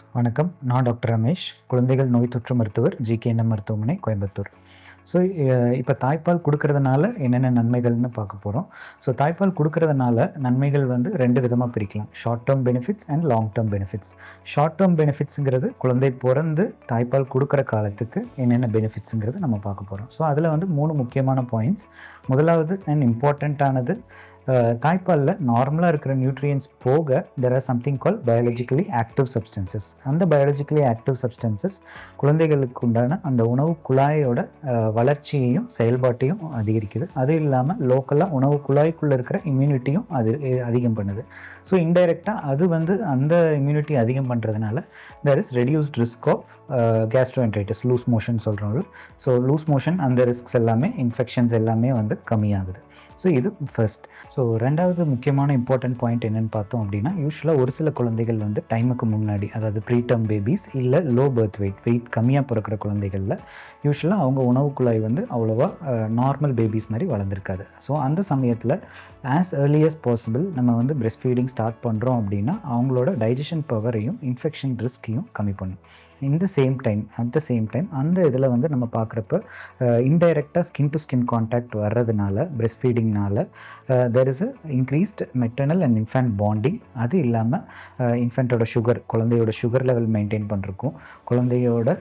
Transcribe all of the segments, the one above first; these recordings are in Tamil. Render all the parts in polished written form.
வணக்கம். நான் டாக்டர் ரமேஷ், குழந்தைகள் நோய் தொற்று மருத்துவர், ஜிகேஎன்எம் மருத்துவமனை, கோயம்புத்தூர். ஸோ இப்போ தாய்ப்பால் கொடுக்கறதுனால என்னென்ன நன்மைகள்னு பார்க்க போகிறோம். ஸோ தாய்ப்பால் கொடுக்கறதுனால நன்மைகள் வந்து 2 விதமாக பிரிக்கலாம். Short term benefits and long term benefits. Short term பெனிஃபிட்ஸுங்கிறது குழந்தை பிறந்து தாய்ப்பால் கொடுக்குற காலத்துக்கு என்னென்ன பெனிஃபிட்ஸுங்கிறது நம்ம பார்க்க போகிறோம். ஸோ அதில் வந்து 3 முக்கியமான பாயிண்ட்ஸ். முதலாவது அண்ட் இம்பார்ட்டண்ட்டானது, தாய்ப்பாலில் நார்மலாக இருக்கிற நியூட்ரியன்ஸ் போக there are something called biologically active substances. அந்த biologically active substances குழந்தைகளுக்கு உண்டான அந்த உணவு குழாயோட வளர்ச்சியையும் செயல்பாட்டையும் அதிகரிக்குது. அது இல்லாமல் லோக்கலாக உணவு குழாய்க்குள்ளே இருக்கிற இம்யூனிட்டியும் அது அதிகம் பண்ணுது. ஸோ இன்டைரக்டாக அது வந்து அந்த இம்யூனிட்டி அதிகம் பண்ணுறதுனால there is reduced risk of gastroenteritis, loose motion சொல்கிறோம்ல. ஸோ லூஸ் மோஷன் அந்த ரிஸ்க்ஸ் எல்லாமே, இன்ஃபெக்ஷன்ஸ் எல்லாமே வந்து கம்மியாகுது. ஸோ இது ஃபர்ஸ்ட். ஸோ ரெண்டாவது முக்கியமான இம்பார்ட்டன்ட் பாயிண்ட் என்னென்னு பார்த்தோம் அப்படின்னா, யூஸ்வலாக ஒரு சில குழந்தைகள் வந்து டைமுக்கு முன்னாடி, அதாவது ப்ரீடம் பேபிஸ் இல்லை லோ பர்த் வெயிட் கம்மியாக பிறக்கிற குழந்தைகளில் யூஸ்வலாக அவங்க உணவு குழாய் வந்து அவ்வளோவா நார்மல் பேபிஸ் மாதிரி வளர்ந்துருக்காது. ஸோ அந்த சமயத்தில் ஆஸ் ஏர்லி as பாசிபிள் நம்ம வந்து பிரெஸ்ட் ஃபீடிங் ஸ்டார்ட் பண்ணுறோம் அப்படின்னா அவங்களோட டைஜஷன் பவரையும் இன்ஃபெக்ஷன் ரிஸ்கையும் கம்மி பண்ணும். அட் த சேம் டைம் அந்த இதில் வந்து நம்ம பார்க்குறப்ப இன்டைரக்டாக ஸ்கின் டு ஸ்கின் கான்டாக்ட் வர்றதுனால பிரெஸ்ட் ஃபீடிங்னால there is increased maternal and infant bonding. அது இல்லாமல் இன்ஃபேண்ட்டோட குழந்தையோட சுகர் லெவல் மெயின்டைன் பண்ணுறக்கும், குழந்தையோட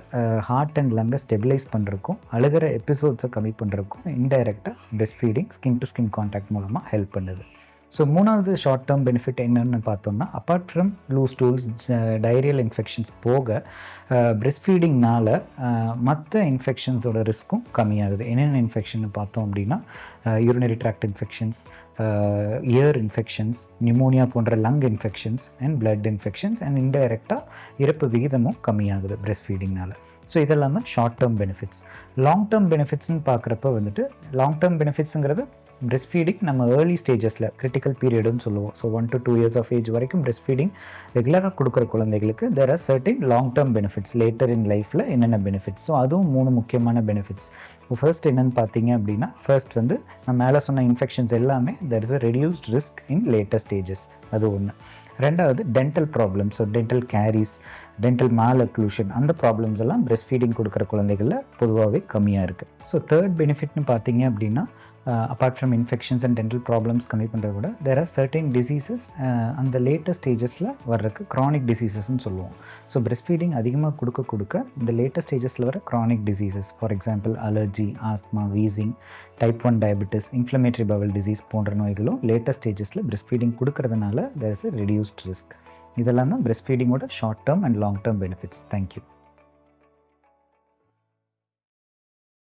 ஹார்ட் அண்ட் லங்கை ஸ்டெபிலைஸ் பண்ணுறக்கும், அழுகிற எபிசோட்ஸை கம்மி பண்ணுறக்கும் இன்டைரக்டாக breast feeding skin to skin contact மூலமாக ஹெல்ப் பண்ணுது. ஸோ மூணாவது ஷார்ட் டேர்ம் பெனிஃபிட் என்னென்னு பார்த்தோம்னா, apart from loose stools, diarrhoeal infections போக பிரெஸ்ட் ஃபீடிங்னால் மற்ற இன்ஃபெக்ஷன்ஸோட ரிஸ்க்கும் கம்மியாகுது. என்னென்ன இன்ஃபெக்ஷன் பார்த்தோம் அப்படின்னா, urinary tract infections, ear infections, pneumonia போன்ற lung infections and blood infections and இன்டைரக்டாக இறப்பு விகிதமும் கம்மியாகுது பிரெஸ்ட் ஃபீடிங்னால். ஸோ இதெல்லாம் தான் short term benefits. Long term பெனிஃபிட்ஸ்னு பார்க்குறப்ப வந்துட்டு, லாங் டேர்ம் பெனிஃபிட்ஸுங்கிறது பிரெஸ்ட் ஃபீடிங் நம்ம ஏர்லி ஸ்டேஜஸில் கிரிட்டிக்கல் பீரியடுன்னு சொல்லுவோம். So 1 to 2 years of age வரைக்கும் பிரெஸ்ட் ஃபீடிங் ரெகுலராக கொடுக்குற குழந்தைகளுக்கு there are certain long term benefits. Later in லைஃப்பில் என்னென்ன பெனிஃபிட்ஸ், ஸோ அதுவும் 3 முக்கியமான பெனிஃபிட்ஸ். ஃபர்ஸ்ட் என்னென்னு பார்த்தீங்க அப்படின்னா, ஃபர்ஸ்ட் வந்து நான் மேலே சொன்ன இன்ஃபெக்ஷன்ஸ் எல்லாமே there is a reduced risk in later stages. அது ஒன்று. ரெண்டாவது dental problems, so dental caries, dental malocclusion, அந்த ப்ராப்ளம்ஸ் எல்லாம் பிரெஸ்ட் ஃபீடிங் கொடுக்குற குழந்தைகளில் பொதுவாகவே கம்மியாக இருக்குது. ஸோ தேர்ட் பெனிஃபிட்னு பார்த்தீங்க அப்படின்னா, apart from infections and dental problems கம்மி பண்ணுறத விட there are certain diseases அந்த லேட்டஸ்ட் ஸ்டேஜஸில் வர்றதுக்கு க்ரானிக் டிசீசஸ்ன்னு சொல்லுவோம். ஸோ பிரெஸ்ட் ஃபீடிங் அதிகமாக கொடுக்க இந்த லேட்டஸ்ட் ஸ்டேஜஸில் வர chronic diseases, for example allergy, asthma, wheezing, type 1 diabetes, inflammatory bowel disease போன்ற நோய்களும் லேட்டஸ்ட் ஸ்டேஜஸில் பிரெஸ்ட் ஃபீடிங் கொடுக்கறதுனால there is a reduced risk. இதெல்லாம் தான் பிரெஸ்ட் ஃபீடிங்கோட short term and long term benefits. Thank you.